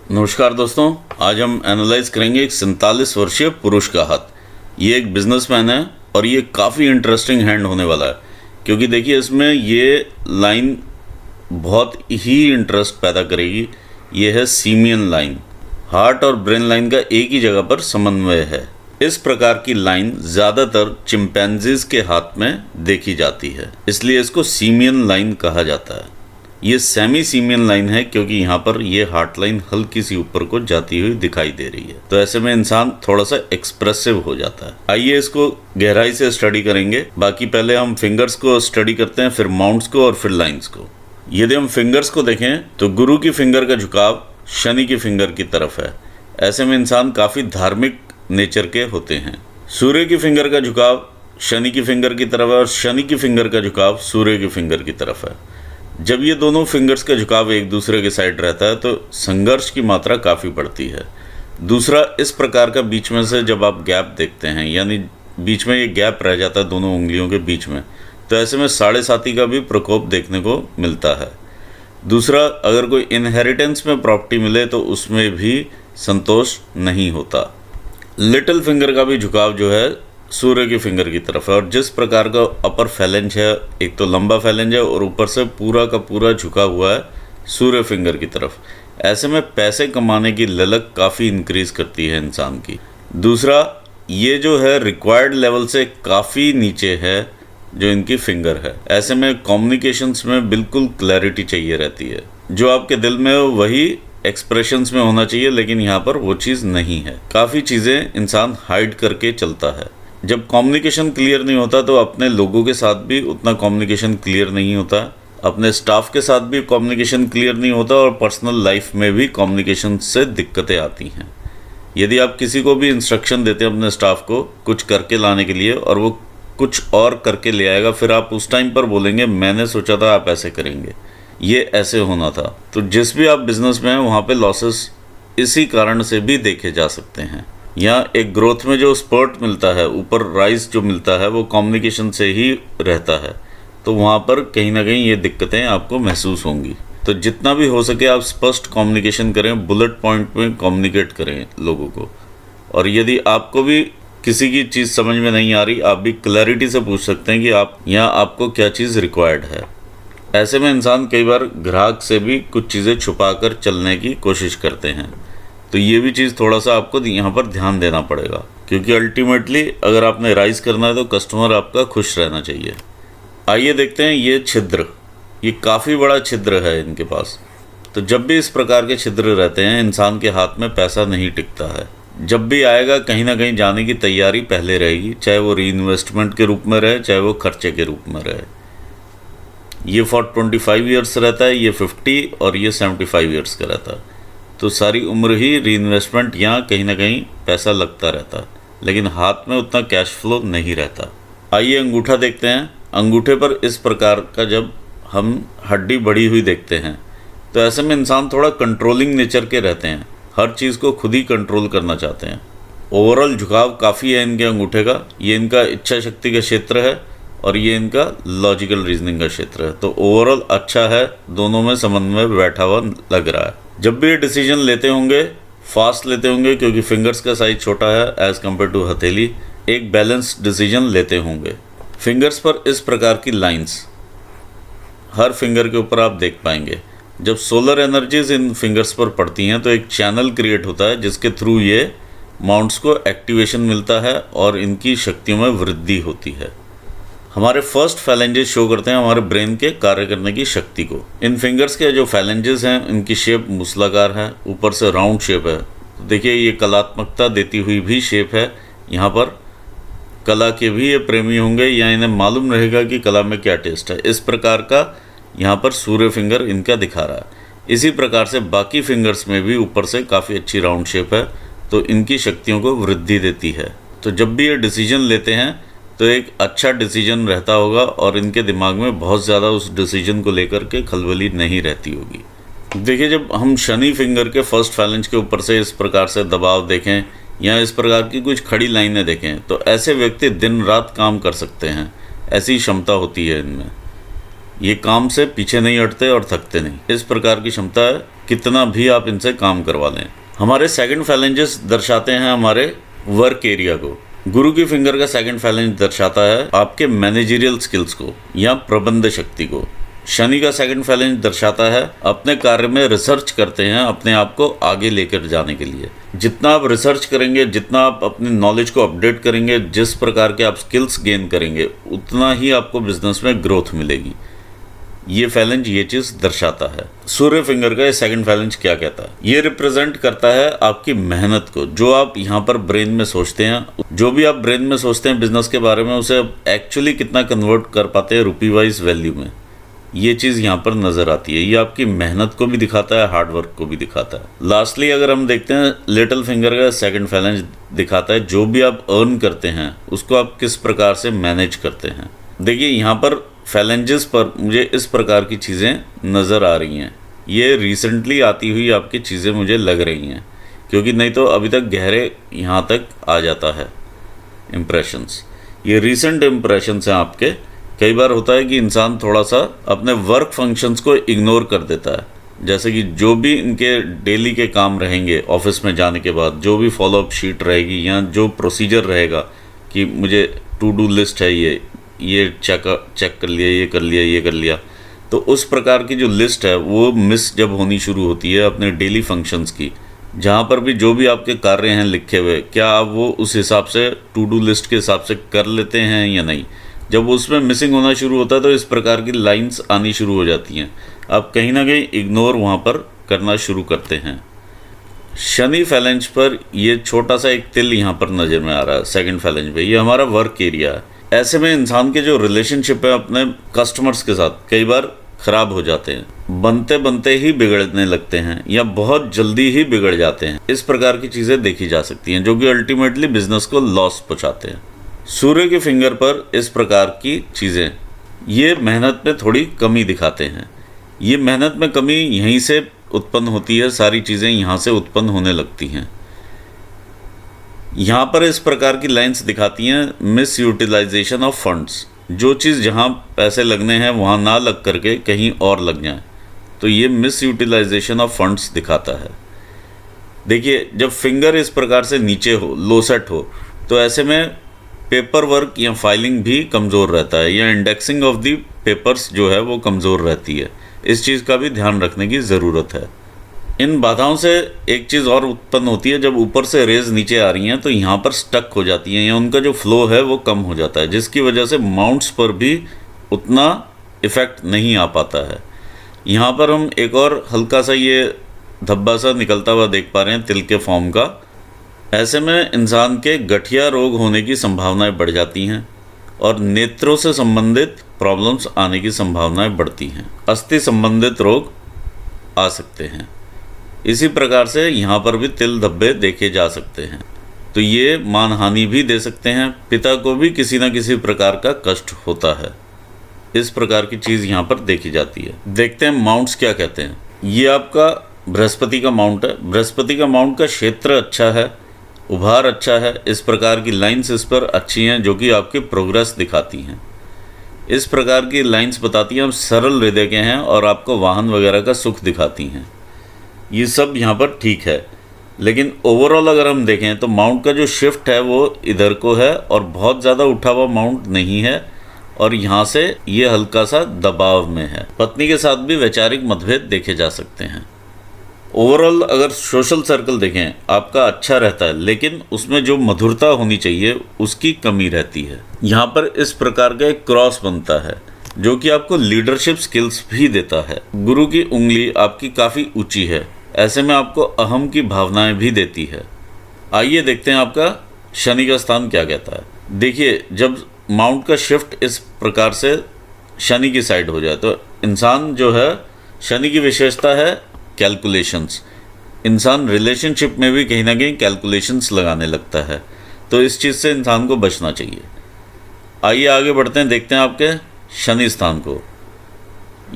नमस्कार दोस्तों, आज हम एनालाइज करेंगे एक 47 वर्षीय पुरुष का हाथ। ये एक बिजनेसमैन है और ये काफ़ी इंटरेस्टिंग हैंड होने वाला है, क्योंकि देखिए इसमें ये लाइन बहुत ही इंटरेस्ट पैदा करेगी। ये है सीमियन लाइन। हार्ट और ब्रेन लाइन का एक ही जगह पर समन्वय है। इस प्रकार की लाइन ज़्यादातर चिंपैंजीज के हाथ में देखी जाती है, इसलिए इसको सीमियन लाइन कहा जाता है। ये सेमी सीमियन लाइन है क्योंकि यहाँ पर ये हार्ट लाइन हल्की सी ऊपर को जाती हुई दिखाई दे रही है, तो ऐसे में इंसान थोड़ा सा एक्सप्रेसिव हो जाता है। आइए इसको गहराई से स्टडी करेंगे। बाकी पहले हम फिंगर्स को स्टडी करते हैं, फिर माउंट्स को और फिर लाइंस को। यदि हम फिंगर्स को देखें तो गुरु की फिंगर का झुकाव शनि की फिंगर की तरफ है। ऐसे में इंसान काफ़ी धार्मिक नेचर के होते हैं। सूर्य की फिंगर का झुकाव शनि की फिंगर की तरफ है और शनि की फिंगर का झुकाव सूर्य की फिंगर की तरफ है। जब ये दोनों फिंगर्स का झुकाव एक दूसरे के साइड रहता है तो संघर्ष की मात्रा काफ़ी बढ़ती है। दूसरा, इस प्रकार का बीच में से जब आप गैप देखते हैं, यानी बीच में ये गैप रह जाता है दोनों उंगलियों के बीच में, तो ऐसे में साढ़े साती का भी प्रकोप देखने को मिलता है। दूसरा, अगर कोई इनहेरिटेंस में प्रॉपर्टी मिले तो उसमें भी संतोष नहीं होता। लिटिल फिंगर का भी झुकाव जो है सूर्य की फिंगर की तरफ है, और जिस प्रकार का अपर फैलेंज है, एक तो लंबा फैलेंज है और ऊपर से पूरा का पूरा झुका हुआ है सूर्य फिंगर की तरफ। ऐसे में पैसे कमाने की ललक काफ़ी इंक्रीज करती है इंसान की। दूसरा, ये जो है रिक्वायर्ड लेवल से काफ़ी नीचे है जो इनकी फिंगर है। ऐसे में कम्युनिकेशंस में बिल्कुल क्लैरिटी चाहिए रहती है। जो आपके दिल में हो वही एक्सप्रेशंस में होना चाहिए, लेकिन यहाँ पर वो चीज़ नहीं है। काफ़ी चीज़ें इंसान हाइड करके चलता है। जब कम्युनिकेशन क्लियर नहीं होता तो अपने लोगों के साथ भी उतना कम्युनिकेशन क्लियर नहीं होता, अपने स्टाफ के साथ भी कम्युनिकेशन क्लियर नहीं होता, और पर्सनल लाइफ में भी कम्युनिकेशन से दिक्कतें आती हैं। यदि आप किसी को भी इंस्ट्रक्शन देते हैं अपने स्टाफ को कुछ करके लाने के लिए और वो कुछ और करके ले आएगा, फिर आप उस टाइम पर बोलेंगे मैंने सोचा था आप ऐसे करेंगे, ये ऐसे होना था। तो जिस भी आप बिजनेस में हैं वहाँ पे लॉसेस इसी कारण से भी देखे जा सकते हैं। यहाँ एक ग्रोथ में जो स्पर्ट मिलता है, ऊपर राइज जो मिलता है, वो कम्युनिकेशन से ही रहता है। तो वहाँ पर कहीं ना कहीं ये दिक्कतें आपको महसूस होंगी। तो जितना भी हो सके आप स्पष्ट कम्युनिकेशन करें, बुलेट पॉइंट में कम्युनिकेट करें लोगों को। और यदि आपको भी किसी की चीज़ समझ में नहीं आ रही, आप भी क्लैरिटी से पूछ सकते हैं कि आप यहाँ आपको क्या चीज़ रिक्वायर्ड है। ऐसे में इंसान कई बार ग्राहक से भी कुछ चीज़ें छुपा कर चलने की कोशिश करते हैं। तो ये भी चीज़ थोड़ा सा आपको यहाँ पर ध्यान देना पड़ेगा, क्योंकि अल्टीमेटली अगर आपने राइज करना है तो कस्टमर आपका खुश रहना चाहिए। आइए देखते हैं ये छिद्र। ये काफ़ी बड़ा छिद्र है इनके पास। तो जब भी इस प्रकार के छिद्र रहते हैं इंसान के हाथ में पैसा नहीं टिकता है। जब भी आएगा कहीं ना कहीं जाने की तैयारी पहले रहेगी, चाहे वो री इन्वेस्टमेंट के रूप में रहे, चाहे वो खर्चे के रूप में रहे। ये फॉर 25 ईयर्स रहता है, ये 50 और ये 75 ईयर्स का रहता है। तो सारी उम्र ही री इन्वेस्टमेंट यहाँ कहीं ना कहीं पैसा लगता रहता है, लेकिन हाथ में उतना कैश फ्लो नहीं रहता। आइए अंगूठा देखते हैं। अंगूठे पर इस प्रकार का जब हम हड्डी बढ़ी हुई देखते हैं तो ऐसे में इंसान थोड़ा कंट्रोलिंग नेचर के रहते हैं, हर चीज़ को खुद ही कंट्रोल करना चाहते हैं। ओवरऑल झुकाव काफ़ी है इनके अंगूठे का। ये इनका इच्छा शक्ति का क्षेत्र है और ये इनका लॉजिकल रीजनिंग का क्षेत्र है। तो ओवरऑल अच्छा है, दोनों में समन्वय बैठा हुआ लग रहा है। जब भी ये डिसीजन लेते होंगे फास्ट लेते होंगे, क्योंकि फिंगर्स का साइज छोटा है एज़ कम्पेयर टू हथेली। एक बैलेंस्ड डिसीजन लेते होंगे। फिंगर्स पर इस प्रकार की लाइंस हर फिंगर के ऊपर आप देख पाएंगे। जब सोलर एनर्जीज इन फिंगर्स पर पड़ती हैं तो एक चैनल क्रिएट होता है जिसके थ्रू ये माउंट्स को एक्टिवेशन मिलता है और इनकी शक्तियों में वृद्धि होती है। हमारे फर्स्ट फैलेंजेस शो करते हैं हमारे ब्रेन के कार्य करने की शक्ति को। इन फिंगर्स के जो फैलेंजेस हैं इनकी शेप मूसलाकार है, ऊपर से राउंड शेप है। देखिए ये कलात्मकता देती हुई भी शेप है। यहाँ पर कला के भी ये प्रेमी होंगे या इन्हें मालूम रहेगा कि कला में क्या टेस्ट है। इस प्रकार का यहाँ पर सूर्य फिंगर इनका दिखा रहा है। इसी प्रकार से बाकी फिंगर्स में भी ऊपर से काफ़ी अच्छी राउंड शेप है, तो इनकी शक्तियों को वृद्धि देती है। तो जब भी ये डिसीजन लेते हैं तो एक अच्छा डिसीजन रहता होगा और इनके दिमाग में बहुत ज़्यादा उस डिसीजन को लेकर के खलबली नहीं रहती होगी। देखिए जब हम शनि फिंगर के फर्स्ट फैलेंज के ऊपर से इस प्रकार से दबाव देखें या इस प्रकार की कुछ खड़ी लाइनें देखें तो ऐसे व्यक्ति दिन रात काम कर सकते हैं, ऐसी क्षमता होती है इनमें। ये काम से पीछे नहीं हटते और थकते नहीं। इस प्रकार की क्षमता है, कितना भी आप इनसे काम करवा लें। हमारे सेकंड फैलेंजेस दर्शाते हैं हमारे वर्क एरिया को। गुरु की फिंगर का सेकंड फैलेंज दर्शाता है आपके मैनेजरियल स्किल्स को या प्रबंध शक्ति को। शनि का सेकंड फैलेंज दर्शाता है अपने कार्य में रिसर्च करते हैं, अपने आप को आगे लेकर जाने के लिए। जितना आप रिसर्च करेंगे, जितना आप अपनी नॉलेज को अपडेट करेंगे, जिस प्रकार के आप स्किल्स गेन करेंगे, उतना ही आपको बिजनेस में ग्रोथ मिलेगी। ये फैलेंज ये चीज़ दर्शाता है। सूर्य फिंगर का ये सेकंड फैलेंज क्या कहता है? ये रिप्रेजेंट करता है आपकी मेहनत को, जो आप यहाँ पर ब्रेन में सोचते हैं, जो भी आप ब्रेन में सोचते हैं बिजनेस के बारे में, उसे आप एक्चुअली कितना कन्वर्ट कर पाते हैं रुपी वाइज वैल्यू में। ये चीज़ यहाँ पर नज़र आती है। ये आपकी मेहनत को भी दिखाता है, हार्ड वर्क को भी दिखाता है। लास्टली अगर हम देखते हैं, लिटिल फिंगर का सेकंड फैलेंज दिखाता है जो भी आप अर्न करते हैं उसको आप किस प्रकार से मैनेज करते हैं। देखिए यहाँ पर फैलेंजेस पर मुझे इस प्रकार की चीज़ें नज़र आ रही हैं। ये रिसेंटली आती हुई आपकी चीज़ें मुझे लग रही हैं, क्योंकि नहीं तो अभी तक गहरे यहाँ तक आ जाता है इम्प्रेशंस। ये रीसेंट इम्प्रेशंस हैं आपके। कई बार होता है कि इंसान थोड़ा सा अपने वर्क फंक्शंस को इग्नोर कर देता है, जैसे कि जो भी इनके डेली के काम रहेंगे ऑफिस में जाने के बाद, जो भी फॉलोअप शीट रहेगी या जो प्रोसीजर रहेगा कि मुझे टू डू लिस्ट है, ये चेक कर लिया, ये कर लिया, ये कर लिया, तो उस प्रकार की जो लिस्ट है वो मिस जब होनी शुरू होती है अपने डेली फंक्शंस की, जहाँ पर भी जो भी आपके कार्य हैं लिखे हुए, क्या आप वो उस हिसाब से टू डू लिस्ट के हिसाब से कर लेते हैं या नहीं। जब उसमें मिसिंग होना शुरू होता है तो इस प्रकार की लाइंस आनी शुरू हो जाती हैं। आप कहीं ना कहीं इग्नोर वहाँ पर करना शुरू करते हैं। शनि फैलेंज पर ये छोटा सा एक तिल यहाँ पर नज़र में आ रहा है सेकंड फैलेंज पे। ये हमारा वर्क एरिया है। ऐसे में इंसान के जो रिलेशनशिप है अपने कस्टमर्स के साथ कई बार ख़राब हो जाते हैं, बनते बनते ही बिगड़ने लगते हैं या बहुत जल्दी ही बिगड़ जाते हैं। इस प्रकार की चीज़ें देखी जा सकती हैं जो कि अल्टीमेटली बिजनेस को लॉस पहुँचाते हैं। सूर्य के फिंगर पर इस प्रकार की चीज़ें ये मेहनत में थोड़ी कमी दिखाते हैं। ये मेहनत में कमी यहीं से उत्पन्न होती है, सारी चीज़ें यहाँ से उत्पन्न होने लगती हैं। यहाँ पर इस प्रकार की लाइंस दिखाती हैं मिस यूटिलाइजेशन ऑफ फंड्स। जो चीज़ जहाँ पैसे लगने हैं वहाँ ना लग करके कहीं और लग जाए, तो ये मिस यूटिलाइजेशन ऑफ फंड्स दिखाता है। देखिए जब फिंगर इस प्रकार से नीचे हो, लो सेट हो, तो ऐसे में पेपर वर्क या फाइलिंग भी कमज़ोर रहता है या इंडेक्सिंग ऑफ दी पेपर्स जो है वो कमज़ोर रहती है। इस चीज़ का भी ध्यान रखने की ज़रूरत है। इन बाधाओं से एक चीज़ और उत्पन्न होती है, जब ऊपर से रेज नीचे आ रही हैं तो यहाँ पर स्टक हो जाती हैं या उनका जो फ्लो है वो कम हो जाता है, जिसकी वजह से माउंट्स पर भी उतना इफ़ेक्ट नहीं आ पाता है। यहाँ पर हम एक और हल्का सा ये धब्बा सा निकलता हुआ देख पा रहे हैं तिल के फॉर्म का। ऐसे में इंसान के गठिया रोग होने की संभावनाएं बढ़ जाती हैं और नेत्रों से संबंधित प्रॉब्लम्स आने की संभावनाएं बढ़ती हैं। अस्थि संबंधित रोग आ सकते हैं। इसी प्रकार से यहाँ पर भी तिल धब्बे देखे जा सकते हैं, तो ये मानहानि भी दे सकते हैं। पिता को भी किसी न किसी प्रकार का कष्ट होता है। इस प्रकार की चीज़ यहाँ पर देखी जाती है। देखते हैं माउंट्स क्या कहते हैं। ये आपका बृहस्पति का माउंट है। बृहस्पति का माउंट का क्षेत्र अच्छा है, उभार अच्छा है। इस प्रकार की लाइंस इस पर अच्छी हैं जो कि आपकी प्रोग्रेस दिखाती हैं। इस प्रकार की लाइंस बताती हैं आप सरल हृदय के हैं और आपको वाहन वगैरह का सुख दिखाती हैं। ये सब यहाँ पर ठीक है, लेकिन ओवरऑल अगर हम देखें तो माउंट का जो शिफ्ट है वो इधर को है और बहुत ज़्यादा उठा हुआ माउंट नहीं है और यहाँ से ये हल्का सा दबाव में है। पत्नी के साथ भी वैचारिक मतभेद देखे जा सकते हैं। ओवरऑल अगर सोशल सर्कल देखें आपका अच्छा रहता है, लेकिन उसमें जो मधुरता होनी चाहिए उसकी कमी रहती है। यहाँ पर इस प्रकार का एक क्रॉस बनता है जो कि आपको लीडरशिप स्किल्स भी देता है। गुरु की उंगली आपकी काफ़ी ऊंची है, ऐसे में आपको अहम की भावनाएं भी देती है। आइए देखते हैं आपका शनि का स्थान क्या कहता है। देखिए जब माउंट का शिफ्ट इस प्रकार से शनि की साइड हो जाए तो इंसान जो है, शनि की विशेषता है कैलकुलेशंस। इंसान रिलेशनशिप में भी कहीं ना कहीं कैलकुलेशंस लगाने लगता है, तो इस चीज़ से इंसान को बचना चाहिए। आइए आगे बढ़ते हैं, देखते हैं आपके शनि स्थान को।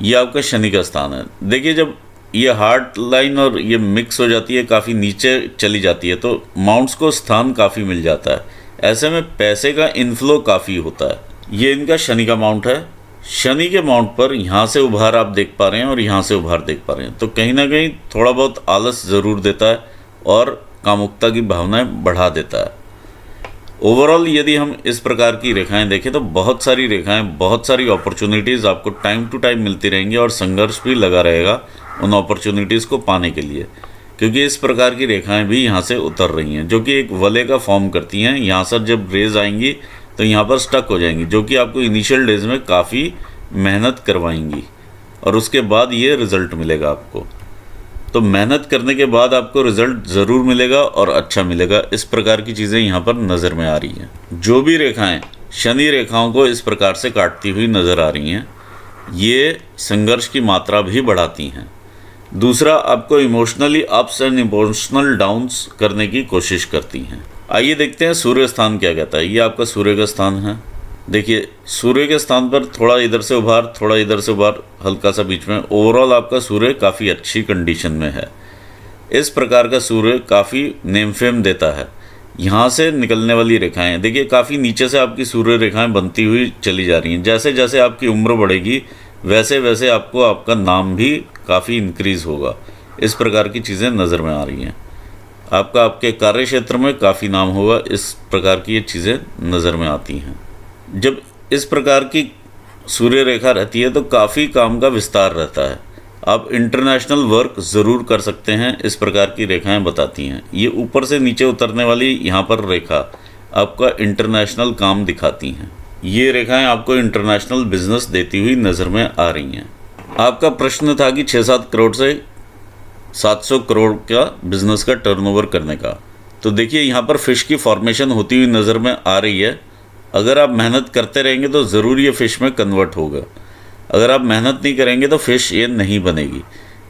ये आपका शनि का स्थान है। देखिए जब ये हार्ड लाइन और ये मिक्स हो जाती है, काफ़ी नीचे चली जाती है, तो माउंट्स को स्थान काफ़ी मिल जाता है। ऐसे में पैसे का इन्फ्लो काफ़ी होता है। ये इनका शनि का माउंट है। शनि के माउंट पर यहाँ से उभार आप देख पा रहे हैं और यहाँ से उभार देख पा रहे हैं, तो कहीं ना कहीं थोड़ा बहुत आलस ज़रूर देता है और कामुकता की भावनाएं बढ़ा देता है। ओवरऑल यदि हम इस प्रकार की रेखाएं देखें तो बहुत सारी रेखाएं, बहुत सारी अपॉर्चुनिटीज़ आपको टाइम टू टाइम मिलती रहेंगी और संघर्ष भी लगा रहेगा उन अपॉर्चुनिटीज़ को पाने के लिए, क्योंकि इस प्रकार की रेखाएं भी यहाँ से उतर रही हैं जो कि एक वलय का फॉर्म करती हैं। यहाँ से जब रेज आएंगी तो यहाँ पर स्टक हो जाएंगी, जो कि आपको इनिशियल डेज में काफ़ी मेहनत करवाएंगी और उसके बाद ये रिज़ल्ट मिलेगा आपको। तो मेहनत करने के बाद आपको रिज़ल्ट ज़रूर मिलेगा और अच्छा मिलेगा। इस प्रकार की चीज़ें यहाँ पर नज़र में आ रही हैं। जो भी रेखाएं शनि रेखाओं को इस प्रकार से काटती हुई नज़र आ रही हैं, ये संघर्ष की मात्रा भी बढ़ाती हैं। दूसरा, आपको emotionally ups and emotional downs करने की कोशिश करती हैं। आइए देखते हैं सूर्य स्थान क्या कहता है। ये आपका सूर्य का स्थान है। देखिए, सूर्य के स्थान पर थोड़ा इधर से उभार, थोड़ा इधर से उभार, हल्का सा बीच में। ओवरऑल आपका सूर्य काफ़ी अच्छी कंडीशन में है। इस प्रकार का सूर्य काफ़ी नेम फेम देता है। यहाँ से निकलने वाली रेखाएं देखिए, काफ़ी नीचे से आपकी सूर्य रेखाएं बनती हुई चली जा रही हैं। जैसे जैसे आपकी उम्र बढ़ेगी वैसे वैसे आपको आपका नाम भी काफ़ी इंक्रीज़ होगा। इस प्रकार की चीज़ें नज़र में आ रही हैं। आपका आपके कार्य क्षेत्र में काफ़ी नाम होगा। इस प्रकार की ये चीज़ें नज़र में आती हैं। जब इस प्रकार की सूर्य रेखा रहती है तो काफ़ी काम का विस्तार रहता है। आप इंटरनेशनल वर्क ज़रूर कर सकते हैं, इस प्रकार की रेखाएं बताती हैं। ये ऊपर से नीचे उतरने वाली यहाँ पर रेखा आपका इंटरनेशनल काम दिखाती हैं। ये रेखाएं आपको इंटरनेशनल बिजनेस देती हुई नज़र में आ रही हैं। आपका प्रश्न था कि 6-7 करोड़ से 700 करोड़ का बिजनेस का टर्नओवर करने का। तो देखिए, यहाँ पर फिश की फॉर्मेशन होती हुई नज़र में आ रही है। अगर आप मेहनत करते रहेंगे तो ज़रूर ये फ़िश में कन्वर्ट होगा। अगर आप मेहनत नहीं करेंगे तो फ़िश ये नहीं बनेगी।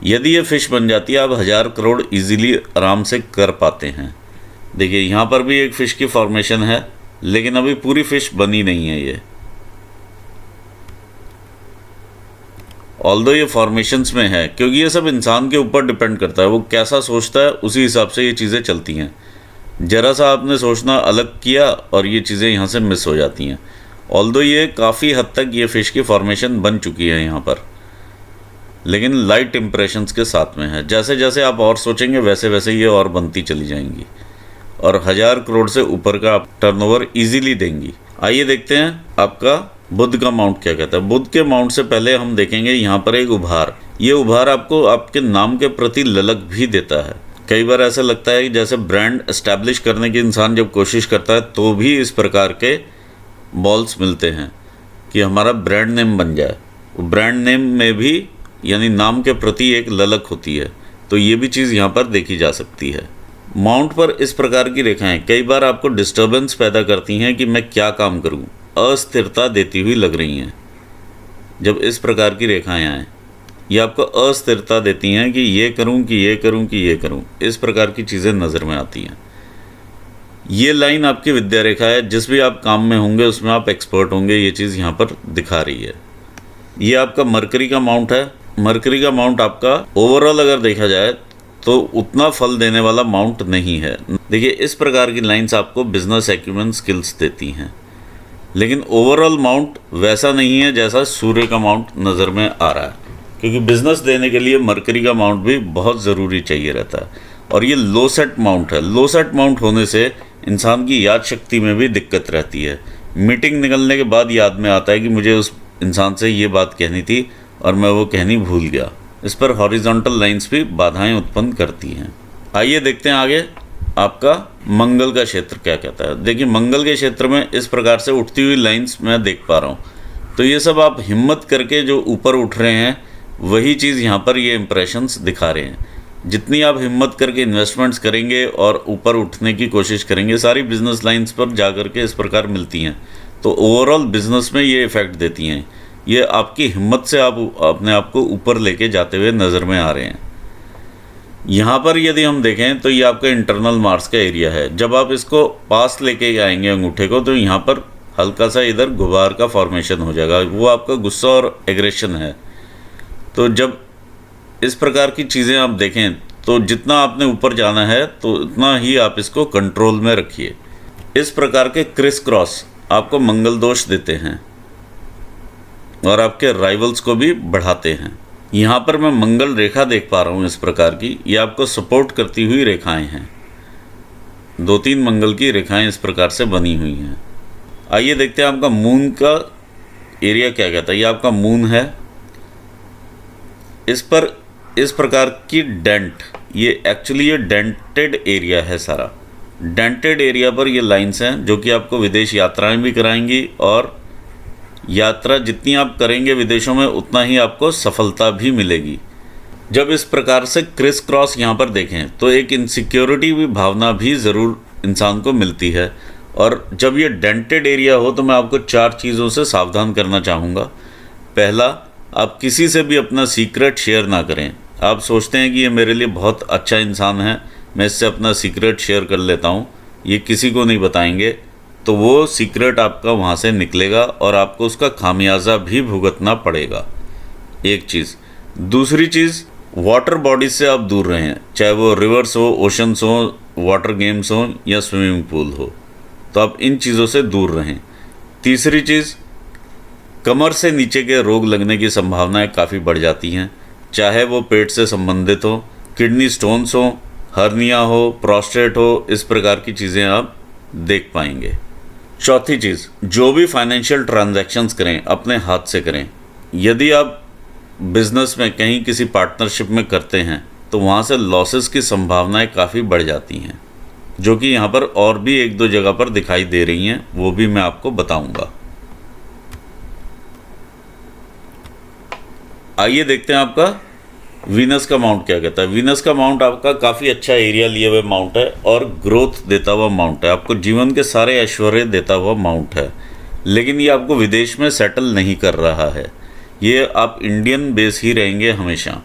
यदि ये फ़िश बन जाती है, आप 1000 करोड़ इजीली आराम से कर पाते हैं। देखिए, यहाँ पर भी एक फ़िश की फॉर्मेशन है, लेकिन अभी पूरी फ़िश बनी नहीं है ये। ऑल्दो ये फॉर्मेशंस में है, क्योंकि ये सब इंसान के ऊपर डिपेंड करता है। वो कैसा सोचता है उसी हिसाब से ये चीज़ें चलती हैं। ज़रा सा आपने सोचना अलग किया और ये चीज़ें यहाँ से मिस हो जाती हैं। ऑल्दो ये काफ़ी हद तक ये फ़िश की फॉर्मेशन बन चुकी है यहाँ पर, लेकिन लाइट इम्प्रेशंस के साथ में है। जैसे जैसे आप और सोचेंगे वैसे वैसे ये और बनती चली जाएंगी और 1000 करोड़ से ऊपर का आप टर्नओवर इजीली देंगी। आइए देखते हैं आपका बुध का माउंट क्या कहता है। बुध के माउंट से पहले हम देखेंगे यहाँ पर एक उभार। ये उभार आपको आपके नाम के प्रति ललक भी देता है। कई बार ऐसा लगता है कि जैसे ब्रांड एस्टैब्लिश करने की इंसान जब कोशिश करता है तो भी इस प्रकार के बॉल्स मिलते हैं कि हमारा ब्रांड नेम बन जाए। ब्रांड नेम में भी यानी नाम के प्रति एक ललक होती है, तो ये भी चीज़ यहाँ पर देखी जा सकती है। माउंट पर इस प्रकार की रेखाएं कई बार आपको डिस्टर्बेंस पैदा करती हैं कि मैं क्या काम करूं, अस्थिरता देती हुई लग रही हैं। जब इस प्रकार की रेखाएं आएँ, ये आपको अस्थिरता देती हैं कि ये करूं कि ये करूं कि ये करूं, इस प्रकार की चीज़ें नज़र में आती हैं। ये लाइन आपकी विद्या रेखा है। जिस भी आप काम में होंगे उसमें आप एक्सपर्ट होंगे, ये चीज़ यहाँ पर दिखा रही है। ये आपका मरकरी का माउंट है। मरकरी का माउंट आपका ओवरऑल अगर देखा जाए तो उतना फल देने वाला माउंट नहीं है। देखिए, इस प्रकार की लाइंस आपको बिजनेस एक्यूमेन स्किल्स देती हैं, लेकिन ओवरऑल माउंट वैसा नहीं है जैसा सूर्य का माउंट नज़र में आ रहा है, क्योंकि बिजनेस देने के लिए मरकरी का माउंट भी बहुत ज़रूरी चाहिए रहता है। और ये लो सेट माउंट है। लो सेट माउंट होने से इंसान की याद शक्ति में भी दिक्कत रहती है। मीटिंग निकलने के बाद याद में आता है कि मुझे उस इंसान से ये बात कहनी थी और मैं वो कहनी भूल गया। इस पर हॉरिजॉन्टल लाइंस भी बाधाएं उत्पन्न करती हैं। आइए देखते हैं आगे आपका मंगल का क्षेत्र क्या कहता है। देखिए, मंगल के क्षेत्र में इस प्रकार से उठती हुई लाइंस मैं देख पा रहा हूँ। तो ये सब आप हिम्मत करके जो ऊपर उठ रहे हैं वही चीज़ यहाँ पर ये इंप्रेशंस दिखा रहे हैं। जितनी आप हिम्मत करके इन्वेस्टमेंट्स करेंगे और ऊपर उठने की कोशिश करेंगे, सारी बिजनेस लाइंस पर जा कर के इस प्रकार मिलती हैं, तो ओवरऑल बिजनेस में ये इफ़ेक्ट देती हैं। ये आपकी हिम्मत से आप अपने आप को ऊपर लेके जाते हुए नज़र में आ रहे हैं। यहाँ पर यदि हम देखें तो ये आपका इंटरनल मार्स का एरिया है। जब आप इसको पास लेके आएंगे अंगूठे को, तो यहाँ पर हल्का सा इधर गुबार का फॉर्मेशन हो जाएगा। वो आपका गुस्सा और एग्रेशन है। तो जब इस प्रकार की चीज़ें आप देखें तो जितना आपने ऊपर जाना है तो उतना ही आप इसको कंट्रोल में रखिए। इस प्रकार के क्रिस क्रॉस आपको मंगल दोष देते हैं। और आपके राइवल्स को भी बढ़ाते हैं। यहाँ पर मैं मंगल रेखा देख पा रहा हूँ इस प्रकार की, ये आपको सपोर्ट करती हुई रेखाएं हैं। 2-3 मंगल की रेखाएं इस प्रकार से बनी हुई हैं। आइए देखते हैं आपका मून का एरिया क्या कहता है। ये आपका मून है, इस पर इस प्रकार की डेंट, ये एक्चुअली ये डेंटेड एरिया है सारा। डेंटेड एरिया पर ये लाइंस हैं जो कि आपको विदेश यात्राएं भी कराएंगी, और यात्रा जितनी आप करेंगे विदेशों में उतना ही आपको सफलता भी मिलेगी। जब इस प्रकार से क्रिस क्रॉस यहाँ पर देखें तो एक इनसिक्योरिटी भी भावना भी ज़रूर इंसान को मिलती है। और जब ये डेंटेड एरिया हो तो मैं आपको 4 चीज़ों से सावधान करना चाहूँगा। पहला, आप किसी से भी अपना सीक्रेट शेयर ना करें। आप सोचते हैं कि ये मेरे लिए बहुत अच्छा इंसान है, मैं इससे अपना सीक्रेट शेयर कर लेता हूँ, ये किसी को नहीं बताएंगे, तो वो सीक्रेट आपका वहाँ से निकलेगा और आपको उसका खामियाजा भी भुगतना पड़ेगा। एक चीज़। दूसरी चीज़, वाटर बॉडीज से आप दूर रहें, चाहे वो रिवर्स हो, ओशंस हो, वाटर गेम्स हो या स्विमिंग पूल हो, तो आप इन चीज़ों से दूर रहें। तीसरी चीज़, कमर से नीचे के रोग लगने की संभावनाएं काफ़ी बढ़ जाती हैं, चाहे वो पेट से संबंधित हो, किडनी स्टोन्स हो, हर्निया हो, प्रोस्टेट हो, इस प्रकार की चीज़ें आप देख पाएंगे। चौथी चीज़, जो भी फाइनेंशियल ट्रांजैक्शंस करें अपने हाथ से करें। यदि आप बिजनेस में कहीं किसी पार्टनरशिप में करते हैं तो वहाँ से लॉसेस की संभावनाएं काफ़ी बढ़ जाती हैं, जो कि यहाँ पर और भी 1-2 जगह पर दिखाई दे रही हैं, वो भी मैं आपको बताऊंगा। आइए देखते हैं आपका वीनस का माउंट क्या कहता है। वीनस का माउंट आपका काफ़ी अच्छा एरिया लिए हुए माउंट है और ग्रोथ देता हुआ माउंट है, आपको जीवन के सारे ऐश्वर्य देता हुआ माउंट है। लेकिन ये आपको विदेश में सेटल नहीं कर रहा है, ये आप इंडियन बेस ही रहेंगे हमेशा,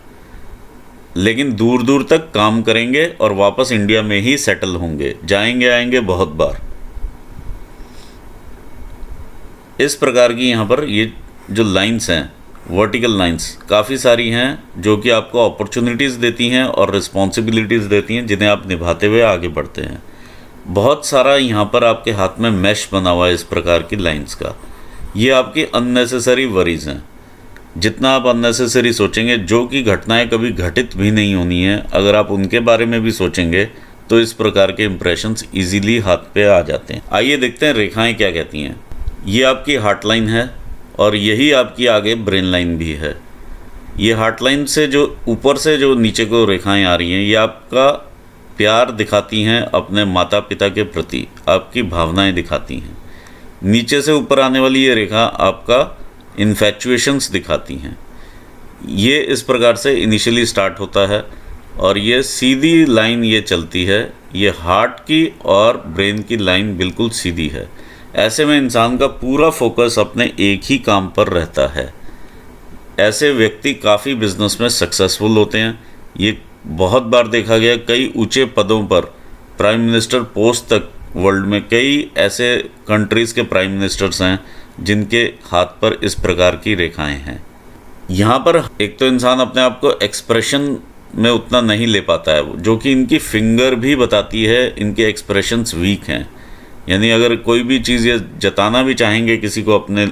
लेकिन दूर दूर तक काम करेंगे और वापस इंडिया में ही सेटल होंगे, जाएंगे आएंगे बहुत बार। इस प्रकार की यहाँ पर ये जो लाइंस हैं, वर्टिकल लाइंस काफ़ी सारी हैं, जो कि आपको अपॉर्चुनिटीज़ देती हैं और रिस्पॉन्सिबिलिटीज़ देती हैं, जिन्हें आप निभाते हुए आगे बढ़ते हैं। बहुत सारा यहाँ पर आपके हाथ में मैश बना हुआ है इस प्रकार की लाइंस का। ये आपकी अननेसेसरी वरीज़ हैं। जितना आप अननेसेसरी सोचेंगे, जो कि घटनाएं कभी घटित भी नहीं होनी है, अगर आप उनके बारे में भी सोचेंगे तो इस प्रकार के इंप्रेशंस इजीली हाथ पे आ जाते हैं। आइए देखते हैं रेखाएं क्या कहती हैं। ये आपकी हार्ट लाइन है और यही आपकी आगे ब्रेन लाइन भी है। ये हार्ट लाइन से जो ऊपर से जो नीचे को रेखाएं आ रही हैं, ये आपका प्यार दिखाती हैं अपने माता पिता के प्रति, आपकी भावनाएं दिखाती हैं। नीचे से ऊपर आने वाली ये रेखा आपका इन्फैचुएशंस दिखाती हैं। ये इस प्रकार से इनिशियली स्टार्ट होता है और ये सीधी लाइन ये चलती है, ये हार्ट की और ब्रेन की लाइन बिल्कुल सीधी है। ऐसे में इंसान का पूरा फोकस अपने एक ही काम पर रहता है। ऐसे व्यक्ति काफ़ी बिजनेस में सक्सेसफुल होते हैं। ये बहुत बार देखा गया, कई ऊंचे पदों पर, प्राइम मिनिस्टर पोस्ट तक वर्ल्ड में कई ऐसे कंट्रीज़ के प्राइम मिनिस्टर्स हैं जिनके हाथ पर इस प्रकार की रेखाएं हैं। यहाँ पर एक तो इंसान अपने आप को एक्सप्रेशन में उतना नहीं ले पाता है, जो कि इनकी फिंगर भी बताती है, इनके एक्सप्रेशंस वीक हैं। यानी अगर कोई भी चीज़ ये जताना भी चाहेंगे किसी को अपने,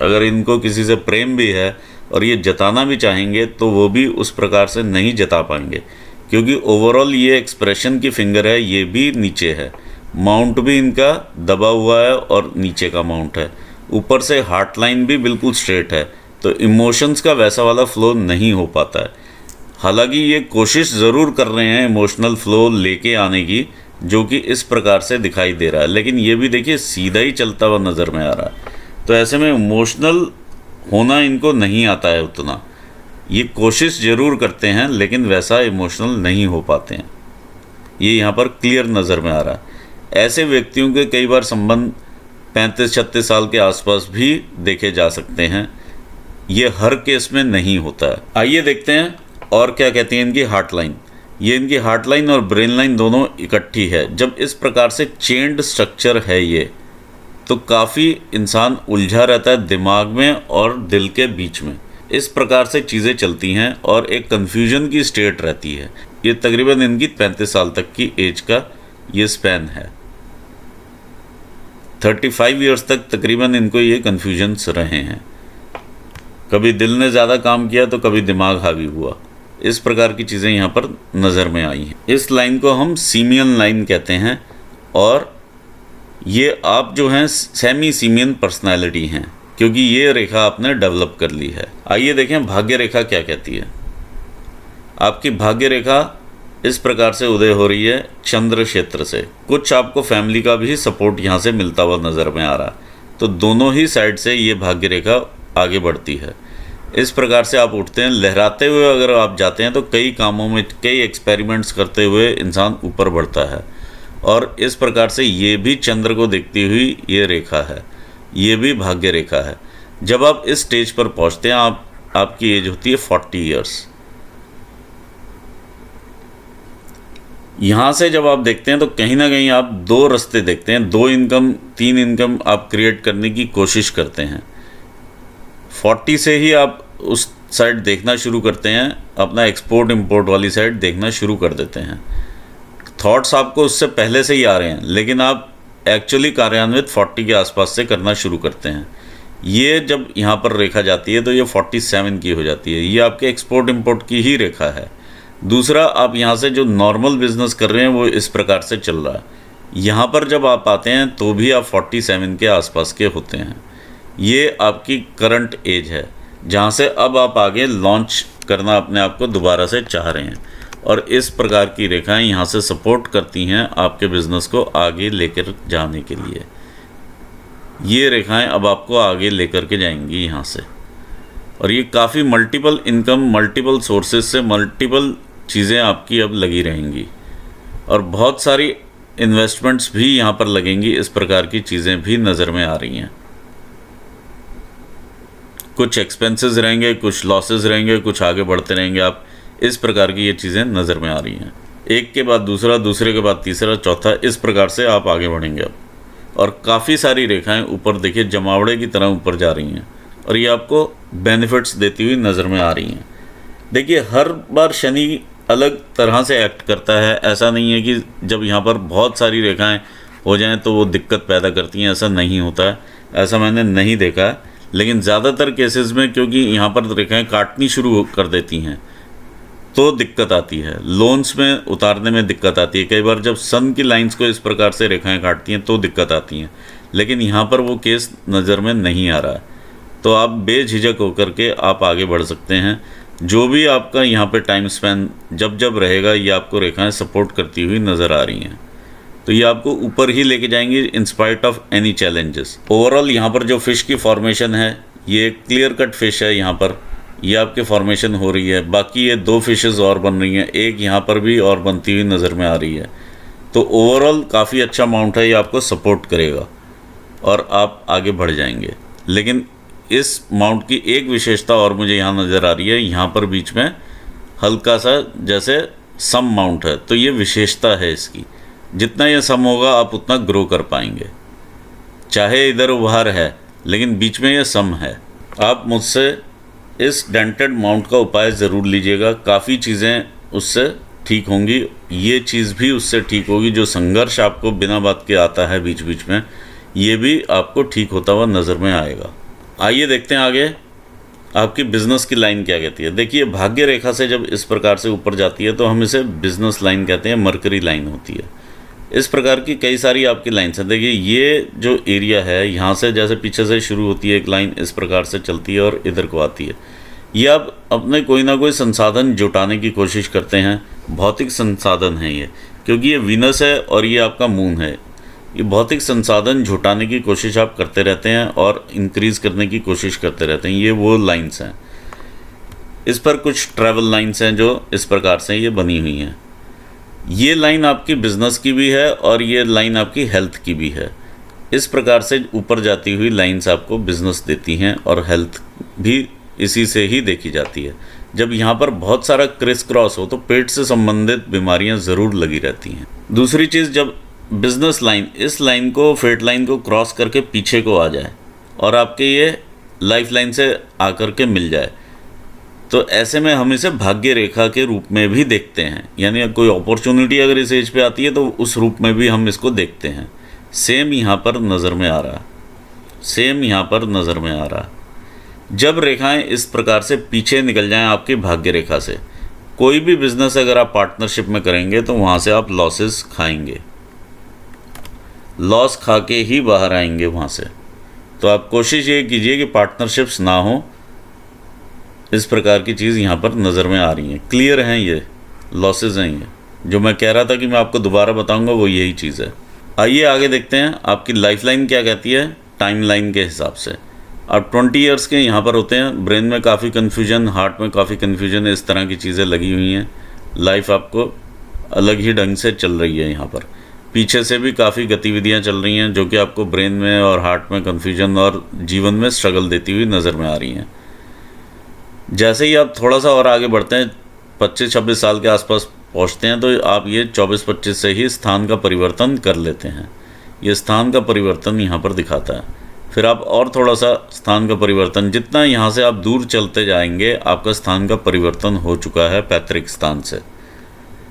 अगर इनको किसी से प्रेम भी है और ये जताना भी चाहेंगे तो वो भी उस प्रकार से नहीं जता पाएंगे, क्योंकि ओवरऑल ये एक्सप्रेशन की फिंगर है, ये भी नीचे है, माउंट भी इनका दबा हुआ है और नीचे का माउंट है। ऊपर से हार्ट लाइन भी बिल्कुल स्ट्रेट है, तो इमोशंस का वैसा वाला फ्लो नहीं हो पाता है। हालांकि ये कोशिश ज़रूर कर रहे हैं इमोशनल फ्लो लेके आने की, जो कि इस प्रकार से दिखाई दे रहा है, लेकिन ये भी देखिए सीधा ही चलता हुआ नज़र में आ रहा है। तो ऐसे में इमोशनल होना इनको नहीं आता है उतना। ये कोशिश ज़रूर करते हैं लेकिन वैसा इमोशनल नहीं हो पाते हैं, ये यहाँ पर क्लियर नज़र में आ रहा है। ऐसे व्यक्तियों के कई बार संबंध 35-36 साल के आसपास भी देखे जा सकते हैं, ये हर केस में नहीं होता है। आइए देखते हैं और क्या कहती है इनकी हार्ट लाइन। ये इनकी हार्ट लाइन और ब्रेन लाइन दोनों इकट्ठी है। जब इस प्रकार से चेन्ड स्ट्रक्चर है ये, तो काफ़ी इंसान उलझा रहता है दिमाग में और दिल के बीच में। इस प्रकार से चीज़ें चलती हैं और एक कन्फ्यूजन की स्टेट रहती है। ये तकरीबन इनकी 35 साल तक की एज का ये स्पैन है। 35 ईयर्स तक तकरीबन इनको ये कन्फ्यूजन्स रहे हैं। कभी दिल ने ज़्यादा काम किया तो कभी दिमाग हावी हुआ। इस प्रकार की चीज़ें यहाँ पर नज़र में आई हैं। इस लाइन को हम सीमियन लाइन कहते हैं और ये आप जो हैं सेमी सीमियन पर्सनालिटी हैं, क्योंकि ये रेखा आपने डेवलप कर ली है। आइए देखें भाग्य रेखा क्या कहती है। आपकी भाग्य रेखा इस प्रकार से उदय हो रही है चंद्र क्षेत्र से। कुछ आपको फैमिली का भी सपोर्ट यहाँ से मिलता हुआ नज़र में आ रहा है, तो दोनों ही साइड से ये भाग्य रेखा आगे बढ़ती है। इस प्रकार से आप उठते हैं, लहराते हुए अगर आप जाते हैं तो कई कामों में कई एक्सपेरिमेंट्स करते हुए इंसान ऊपर बढ़ता है। और इस प्रकार से ये भी चंद्र को देखती हुई ये रेखा है, ये भी भाग्य रेखा है। जब आप इस स्टेज पर पहुंचते हैं, आपकी एज होती है 40 ईयर्स। यहाँ से जब आप देखते हैं तो कहीं ना कहीं आप दो रास्ते देखते हैं, 2 इनकम 3 इनकम आप क्रिएट करने की कोशिश करते हैं। 40 से ही आप उस साइड देखना शुरू करते हैं, अपना एक्सपोर्ट इंपोर्ट वाली साइड देखना शुरू कर देते हैं। थॉट्स आपको उससे पहले से ही आ रहे हैं, लेकिन आप एक्चुअली कार्यान्वित 40 के आसपास से करना शुरू करते हैं। ये जब यहाँ पर रेखा जाती है तो ये 47 की हो जाती है। ये आपके एक्सपोर्ट इंपोर्ट की ही रेखा है। दूसरा, आप यहाँ से जो नॉर्मल बिजनेस कर रहे हैं वो इस प्रकार से चल रहा है। यहाँ पर जब आप आते हैं तो भी आप 47 के आसपास के होते हैं। ये आपकी करंट एज है, जहाँ से अब आप आगे लॉन्च करना अपने आप को दोबारा से चाह रहे हैं। और इस प्रकार की रेखाएं यहाँ से सपोर्ट करती हैं आपके बिज़नेस को आगे लेकर जाने के लिए। ये रेखाएं अब आपको आगे लेकर के जाएंगी यहाँ से। और ये काफ़ी मल्टीपल इनकम, मल्टीपल सोर्सेज से मल्टीपल चीज़ें आपकी अब लगी रहेंगी और बहुत सारी इन्वेस्टमेंट्स भी यहाँ पर लगेंगी। इस प्रकार की चीज़ें भी नज़र में आ रही हैं। कुछ एक्सपेंसेस रहेंगे, कुछ लॉसेस रहेंगे, कुछ आगे बढ़ते रहेंगे आप। इस प्रकार की ये चीज़ें नज़र में आ रही हैं। एक के बाद दूसरा, दूसरे के बाद तीसरा, चौथा, इस प्रकार से आप आगे बढ़ेंगे अब। और काफ़ी सारी रेखाएं ऊपर देखिए जमावड़े की तरह ऊपर जा रही हैं और ये आपको बेनिफिट्स देती हुई नज़र में आ रही हैं। देखिए, हर बार शनि अलग तरह से एक्ट करता है। ऐसा नहीं है कि जब यहाँ पर बहुत सारी रेखाएं हो जाएं तो वो दिक्कत पैदा करती हैं, ऐसा नहीं होता है। ऐसा मैंने नहीं देखा है। लेकिन ज़्यादातर केसेस में क्योंकि यहाँ पर रेखाएं काटनी शुरू कर देती हैं तो दिक्कत आती है, लोन्स में उतारने में दिक्कत आती है। कई बार जब सन की लाइंस को इस प्रकार से रेखाएं काटती हैं तो दिक्कत आती हैं, लेकिन यहाँ पर वो केस नज़र में नहीं आ रहा है। तो आप बेझिझक होकर के आप आगे बढ़ सकते हैं। जो भी आपका यहाँ पे टाइम स्पेन जब जब रहेगा, ये आपको रेखाएं सपोर्ट करती हुई नज़र आ रही हैं। तो ये आपको ऊपर ही लेके जाएंगी in spite of any challenges. Overall यहाँ पर जो फ़िश की फॉर्मेशन है, ये क्लियर कट फिश है। यहाँ पर ये आपके फॉर्मेशन हो रही है। बाकी ये 2 फिशेस और बन रही हैं, एक यहाँ पर भी और बनती हुई नज़र में आ रही है। तो ओवरऑल काफ़ी अच्छा अमाउंट है, ये आपको सपोर्ट करेगा और आप आगे बढ़ जाएंगे। लेकिन इस माउंट की एक विशेषता और मुझे यहाँ नज़र आ रही है, यहाँ पर बीच में हल्का सा जैसे सम माउंट है। तो ये विशेषता है इसकी, जितना ये सम होगा आप उतना ग्रो कर पाएंगे। चाहे इधर उभार है लेकिन बीच में ये सम है। आप मुझसे इस डेंटेड माउंट का उपाय ज़रूर लीजिएगा, काफ़ी चीज़ें उससे ठीक होंगी। ये चीज़ भी उससे ठीक होगी, जो संघर्ष आपको बिना बात के आता है बीच बीच में, ये भी आपको ठीक होता हुआ नज़र में आएगा। आइए देखते हैं आगे आपकी बिज़नेस की लाइन क्या कहती है। देखिए, भाग्य रेखा से जब इस प्रकार से ऊपर जाती है तो हम इसे बिज़नेस लाइन कहते हैं, मरकरी लाइन होती है। इस प्रकार की कई सारी आपकी लाइन्स हैं। देखिए, ये जो एरिया है, यहाँ से जैसे पीछे से शुरू होती है एक लाइन, इस प्रकार से चलती है और इधर को आती है। ये आप अपने कोई ना कोई संसाधन जुटाने की कोशिश करते हैं। भौतिक संसाधन है ये, क्योंकि ये वीनस है और ये आपका मून है। ये भौतिक संसाधन जुटाने की कोशिश आप करते रहते हैं और इंक्रीज़ करने की कोशिश करते रहते हैं। ये वो लाइन्स हैं। इस पर कुछ ट्रैवल लाइन्स हैं जो इस प्रकार से ये बनी हुई हैं। ये लाइन आपकी बिज़नेस की भी है और ये लाइन आपकी हेल्थ की भी है। इस प्रकार से ऊपर जाती हुई लाइन्स आपको बिज़नेस देती हैं और हेल्थ भी इसी से ही देखी जाती है। जब यहाँ पर बहुत सारा क्रिस क्रॉस हो तो पेट से संबंधित बीमारियाँ ज़रूर लगी रहती हैं। दूसरी चीज़, जब बिज़नेस लाइन इस लाइन को, फेट लाइन को क्रॉस करके पीछे को आ जाए और आपके ये लाइफ लाइन से आकर के मिल जाए, तो ऐसे में हम इसे भाग्य रेखा के रूप में भी देखते हैं। यानी कोई अपॉर्चुनिटी अगर इस एज पे आती है तो उस रूप में भी हम इसको देखते हैं। सेम यहाँ पर नज़र में आ रहा है, सेम यहाँ पर नज़र में आ रहा है। जब रेखाएं इस प्रकार से पीछे निकल जाएं आपकी भाग्य रेखा से, कोई भी बिजनेस अगर आप पार्टनरशिप में करेंगे तो वहाँ से आप लॉसेस खाएंगे, लॉस खा के ही बाहर आएंगे वहाँ से। तो आप कोशिश ये कीजिए कि पार्टनरशिप्स ना हो। इस प्रकार की चीज़ यहाँ पर नज़र में आ रही हैं, क्लियर हैं, ये लॉसेस हैं। ये जो मैं कह रहा था कि मैं आपको दोबारा बताऊंगा वो यही चीज़ है। आइए आगे देखते हैं आपकी लाइफलाइन क्या कहती है टाइम लाइन के हिसाब से। आप 20 ईयर्स के यहाँ पर होते हैं, ब्रेन में काफ़ी कन्फ्यूजन, हार्ट में काफ़ी कन्फ्यूजन, इस तरह की चीज़ें लगी हुई हैं। लाइफ आपको अलग ही ढंग से चल रही है। यहाँ पर पीछे से भी काफ़ी गतिविधियाँ चल रही हैं जो कि आपको ब्रेन में और हार्ट में कन्फ्यूजन और जीवन में स्ट्रगल देती हुई नज़र में आ रही हैं। जैसे ही आप थोड़ा सा और आगे बढ़ते हैं, 25-26 साल के आसपास पहुंचते हैं, तो आप ये 24-25 से ही स्थान का परिवर्तन कर लेते हैं। ये स्थान का परिवर्तन यहाँ पर दिखाता है। फिर आप और थोड़ा सा स्थान का परिवर्तन, जितना यहाँ से आप दूर चलते जाएंगे आपका स्थान का परिवर्तन हो चुका है पैतृक स्थान से।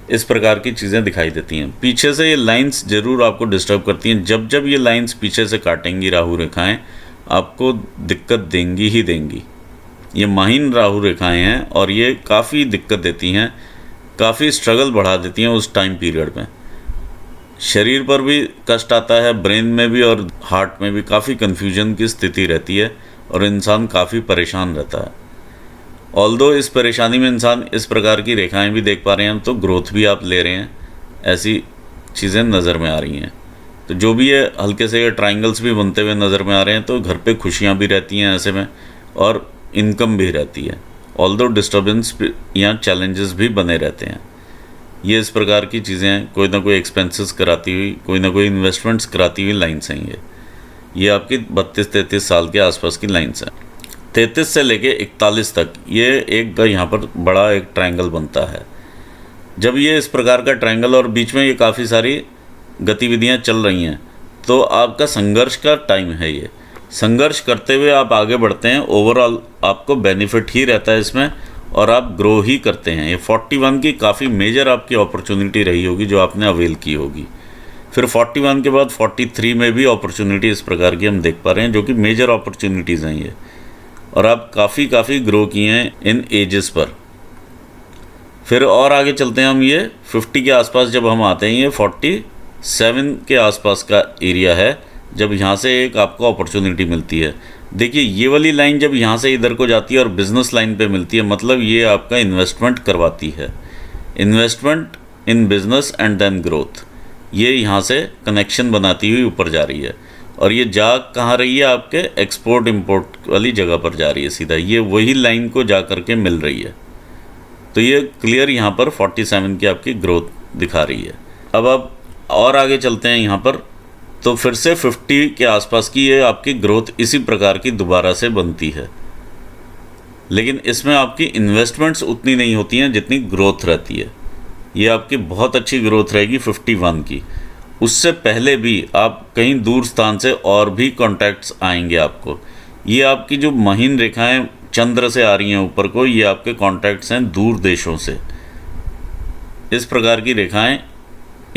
इस प्रकार की चीज़ें दिखाई देती हैं। पीछे से ये लाइंस ज़रूर आपको डिस्टर्ब करती हैं। जब जब ये लाइंस पीछे से काटेंगी राहु रेखाएँ, आपको दिक्कत देंगी ही देंगी। ये महीन राहु रेखाएं हैं और ये काफ़ी दिक्कत देती हैं, काफ़ी स्ट्रगल बढ़ा देती हैं उस टाइम पीरियड में। शरीर पर भी कष्ट आता है, ब्रेन में भी और हार्ट में भी काफ़ी कन्फ्यूजन की स्थिति रहती है और इंसान काफ़ी परेशान रहता है। ऑल्दो इस परेशानी में इंसान इस प्रकार की रेखाएं भी देख पा रहे हैं, तो ग्रोथ भी आप ले रहे हैं, ऐसी चीज़ें नज़र में आ रही हैं। तो जो भी है, हल्के से ये ट्राइंगल्स भी बनते हुए नज़र में आ रहे हैं, तो घर पे खुशियाँ भी रहती हैं ऐसे में और इनकम भी रहती है। ऑल्दो डिस्टर्बेंस या चैलेंजेस भी बने रहते हैं। ये इस प्रकार की चीज़ें कोई ना कोई एक्सपेंसेस कराती हुई, कोई ना कोई इन्वेस्टमेंट्स कराती हुई लाइन्स हैं। ये आपकी 32-33 साल के आसपास की लाइन्स हैं। 33 से लेके 41 तक ये एक यहाँ पर बड़ा एक ट्रायंगल बनता है। जब ये इस प्रकार का ट्रायंगल और बीच में ये काफ़ी सारी गतिविधियाँ चल रही हैं, तो आपका संघर्ष का टाइम है। ये संघर्ष करते हुए आप आगे बढ़ते हैं, ओवरऑल आपको बेनिफिट ही रहता है इसमें और आप ग्रो ही करते हैं। ये 41 की काफ़ी मेजर आपकी अपॉर्चुनिटी रही होगी जो आपने अवेल की होगी। फिर 41 के बाद 43 में भी अपॉर्चुनिटी इस प्रकार की हम देख पा रहे हैं जो कि मेजर अपॉर्चुनिटीज़ हैं ये, और आप काफ़ी ग्रो किए हैं इन एजेस पर। फिर और आगे चलते हैं हम, ये 50 के आसपास जब हम आते हैं, ये 47 के आसपास का एरिया है जब यहाँ से एक आपको अपॉर्चुनिटी मिलती है। देखिए ये वाली लाइन जब यहाँ से इधर को जाती है और बिज़नेस लाइन पे मिलती है, मतलब ये आपका इन्वेस्टमेंट करवाती है, investment in business and then growth. ये यहाँ से कनेक्शन बनाती हुई ऊपर जा रही है और ये जा कहाँ रही है, आपके एक्सपोर्ट इंपोर्ट वाली जगह पर जा रही है सीधा। ये वही लाइन को जा करके मिल रही है। तो ये क्लियर यहाँ पर 47 की आपकी ग्रोथ दिखा रही है। अब आप और आगे चलते हैं यहाँ पर, तो फिर से 50 के आसपास की ये आपकी ग्रोथ इसी प्रकार की दोबारा से बनती है, लेकिन इसमें आपकी इन्वेस्टमेंट्स उतनी नहीं होती हैं जितनी ग्रोथ रहती है। ये आपकी बहुत अच्छी ग्रोथ रहेगी 51 की। उससे पहले भी आप कहीं दूर स्थान से और भी कॉन्टैक्ट्स आएंगे आपको। ये आपकी जो महीन रेखाएं चंद्र से आ रही हैं ऊपर को, ये आपके कॉन्टैक्ट्स हैं दूर देशों से। इस प्रकार की रेखाएं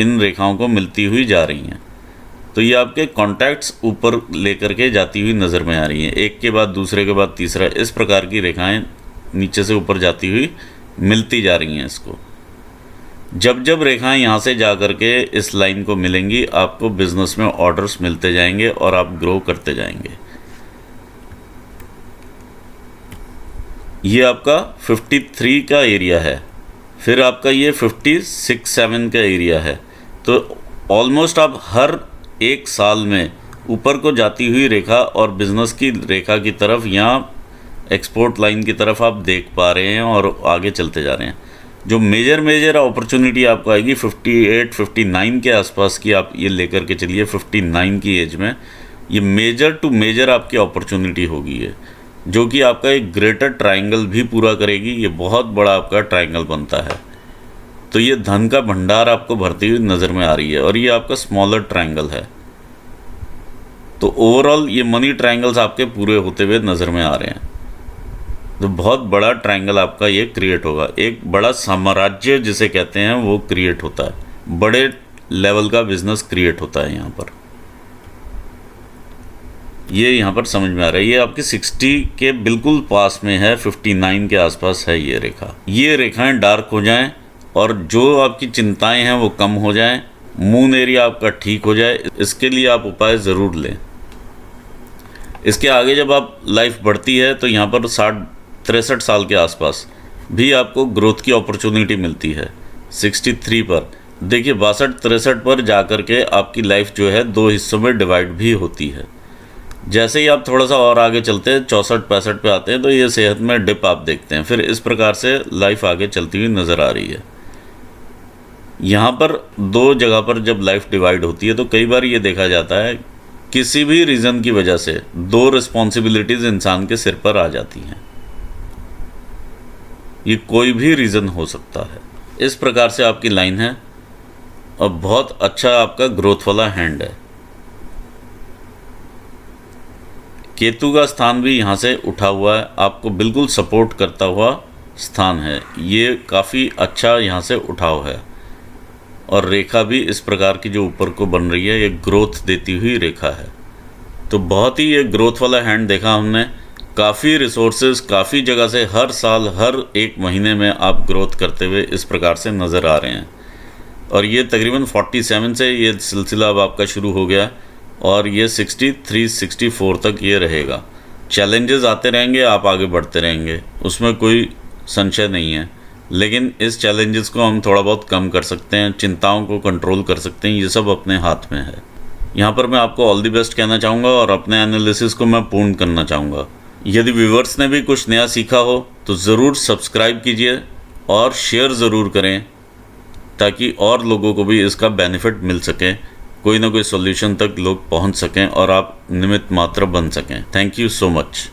इन रेखाओं को मिलती हुई जा रही हैं, तो ये आपके कॉन्टैक्ट्स ऊपर लेकर के जाती हुई नज़र में आ रही हैं, एक के बाद दूसरे के बाद तीसरा। इस प्रकार की रेखाएं नीचे से ऊपर जाती हुई मिलती जा रही हैं इसको। जब जब रेखाएं यहाँ से जा कर के इस लाइन को मिलेंगी, आपको बिजनेस में ऑर्डर्स मिलते जाएंगे और आप ग्रो करते जाएंगे। ये आपका 53 का एरिया है, फिर आपका ये 56-7 का एरिया है। तो ऑलमोस्ट आप हर एक साल में ऊपर को जाती हुई रेखा और बिज़नेस की रेखा की तरफ या एक्सपोर्ट लाइन की तरफ आप देख पा रहे हैं और आगे चलते जा रहे हैं। जो मेजर अपॉर्चुनिटी आपको आएगी 58-59 के आसपास की, आप ये लेकर के चलिए 59 की एज में, ये मेजर टू मेजर आपकी अपॉर्चुनिटी होगी ये, जो कि आपका एक ग्रेटर ट्रायंगल भी पूरा करेगी। ये बहुत बड़ा आपका ट्रायंगल बनता है, तो ये धन का भंडार आपको भरती हुई नज़र में आ रही है और ये आपका स्मॉलर ट्रायंगल है। तो ओवरऑल ये मनी ट्रायंगल्स आपके पूरे होते हुए नज़र में आ रहे हैं। तो बहुत बड़ा ट्रायंगल आपका ये क्रिएट होगा, एक बड़ा साम्राज्य जिसे कहते हैं वो क्रिएट होता है, बड़े लेवल का बिजनेस क्रिएट होता है यहाँ पर। ये यहाँ पर समझ में आ रहा है। ये आपकी 60 के बिल्कुल पास में है, 59 के आसपास है ये रेखा। ये रेखाएं डार्क हो जाएं और जो आपकी चिंताएं हैं वो कम हो जाएं, मून एरिया आपका ठीक हो जाए, इसके लिए आप उपाय ज़रूर लें। इसके आगे जब आप लाइफ बढ़ती है तो यहाँ पर 63 साल के आसपास भी आपको ग्रोथ की अपॉर्चुनिटी मिलती है। 63 पर देखिए, 62-63 पर जा कर के आपकी लाइफ जो है 2 हिस्सों में डिवाइड भी होती है। जैसे ही आप थोड़ा सा और आगे चलते हैं, 64-65 पे आते हैं, तो ये सेहत में डिप आप देखते हैं। फिर इस प्रकार से लाइफ आगे चलती हुई नज़र आ रही है। यहाँ पर 2 जगह पर जब लाइफ डिवाइड होती है तो कई बार ये देखा जाता है किसी भी रीज़न की वजह से 2 रिस्पॉन्सिबिलिटीज़ इंसान के सिर पर आ जाती हैं। ये कोई भी रीज़न हो सकता है। इस प्रकार से आपकी लाइन है और बहुत अच्छा आपका ग्रोथ वाला हैंड है। केतु का स्थान भी यहाँ से उठा हुआ है, आपको बिल्कुल सपोर्ट करता हुआ स्थान है। ये काफ़ी अच्छा यहाँ से उठाव है और रेखा भी इस प्रकार की जो ऊपर को बन रही है, ये ग्रोथ देती हुई रेखा है। तो बहुत ही ये ग्रोथ वाला हैंड देखा हमने। काफ़ी रिसोर्सेज काफ़ी जगह से हर साल हर एक महीने में आप ग्रोथ करते हुए इस प्रकार से नज़र आ रहे हैं। और ये तकरीबन 47 से ये सिलसिला अब आपका शुरू हो गया और ये 63-64 तक ये रहेगा। चैलेंजेस आते रहेंगे, आप आगे बढ़ते रहेंगे, उसमें कोई संशय नहीं है। लेकिन इस चैलेंजेस को हम थोड़ा बहुत कम कर सकते हैं, चिंताओं को कंट्रोल कर सकते हैं, ये सब अपने हाथ में है। यहाँ पर मैं आपको ऑल द बेस्ट कहना चाहूँगा और अपने एनालिसिस को मैं पूर्ण करना चाहूँगा। यदि व्यूवर्स ने भी कुछ नया सीखा हो तो ज़रूर सब्सक्राइब कीजिए और शेयर ज़रूर करें ताकि और लोगों को भी इसका बेनिफिट मिल सके, कोई ना कोई सॉल्यूशन तक लोग पहुंच सकें और आप निमित्त मात्र बन सकें। Thank you so much.